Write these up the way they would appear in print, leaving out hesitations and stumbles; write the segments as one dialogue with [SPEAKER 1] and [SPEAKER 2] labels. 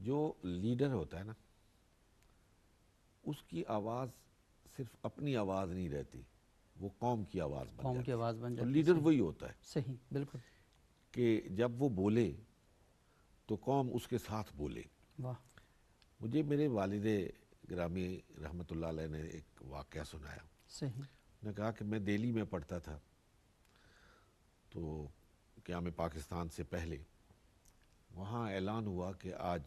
[SPEAKER 1] جو لیڈر ہوتا ہے نا اس کی آواز صرف اپنی آواز نہیں رہتی، وہ قوم کی آواز بن
[SPEAKER 2] قوم
[SPEAKER 1] جاتی
[SPEAKER 2] کی آواز بن
[SPEAKER 1] ہے۔ تو
[SPEAKER 2] جاتی ہے۔
[SPEAKER 1] لیڈر وہی ہوتا ہے
[SPEAKER 2] صحیح، بالکل۔
[SPEAKER 1] کہ جب وہ بولے تو قوم اس کے ساتھ بولے۔
[SPEAKER 2] واہ۔
[SPEAKER 1] مجھے میرے والد گرامی رحمۃ اللہ علیہ نے ایک واقعہ سنایا۔
[SPEAKER 2] صحیح۔
[SPEAKER 1] نے کہا کہ میں دہلی میں پڑھتا تھا تو قیام پاکستان سے پہلے وہاں اعلان ہوا کہ آج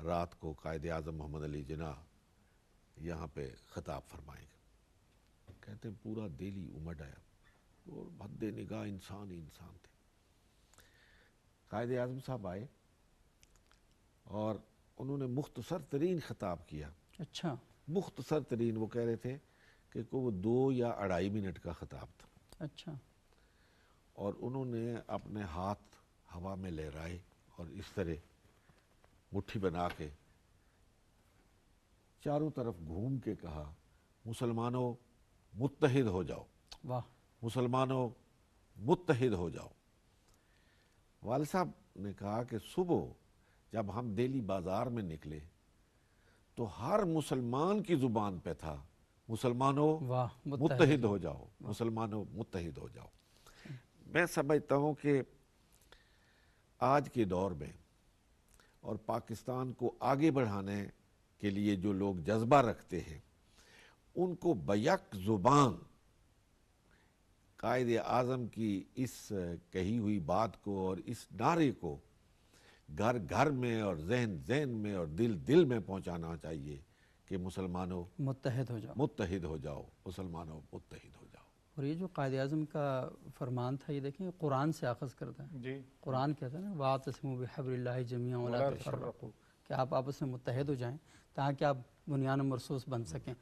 [SPEAKER 1] رات کو قائد اعظم محمد علی جناح یہاں پہ خطاب فرمائیں گے۔ کہتے ہیں پورا دہلی امڈ آیا اور حد نگاہ انسان ہی انسان تھے۔ قائد اعظم صاحب آئے اور انہوں نے مختصر ترین خطاب کیا۔
[SPEAKER 2] اچھا۔
[SPEAKER 1] مختصر ترین، وہ کہہ رہے تھے کہ وہ 2 یا 2.5 منٹ کا خطاب تھا۔
[SPEAKER 2] اچھا۔
[SPEAKER 1] اور انہوں نے اپنے ہاتھ ہوا میں لہرائے اور اس طرح مٹھی بنا کے چاروں طرف گھوم کے کہا مسلمانوں متحد ہو جاؤ،
[SPEAKER 2] واہ۔
[SPEAKER 1] مسلمانوں متحد ہو جاؤ۔ والد صاحب نے کہا کہ صبح جب ہم دہلی بازار میں نکلے تو ہر مسلمان کی زبان پہ تھا مسلمانوں
[SPEAKER 2] واہ،
[SPEAKER 1] متحد ہو جاؤ، مسلمانوں متحد ہو جاؤ۔ میں سمجھتا ہوں کہ آج کے دور میں اور پاکستان کو آگے بڑھانے کے لیے جو لوگ جذبہ رکھتے ہیں ان کو بیک زبان قائد اعظم کی اس کہی ہوئی بات کو اور اس نعرے کو گھر گھر میں اور ذہن ذہن میں اور دل دل میں پہنچانا چاہیے کہ مسلمانوں
[SPEAKER 2] متحد ہو جاؤ،
[SPEAKER 1] متحد ہو جاؤ، مسلمانوں متحد ہو جاؤ۔
[SPEAKER 2] اور یہ جو قائد اعظم کا فرمان تھا یہ دیکھیں قرآن سے آخذ کرتا ہے۔
[SPEAKER 3] جی،
[SPEAKER 2] قرآن کہتا ہے نا وَاعْتَصِمُوا بِحَبْلِ اللَّهِ جَمِيعًا وَلَا تَفَرَّقُوا، کہ آپ آپس میں متحد ہو جائیں تاکہ آپ بنیان مرصوص بن سکیں۔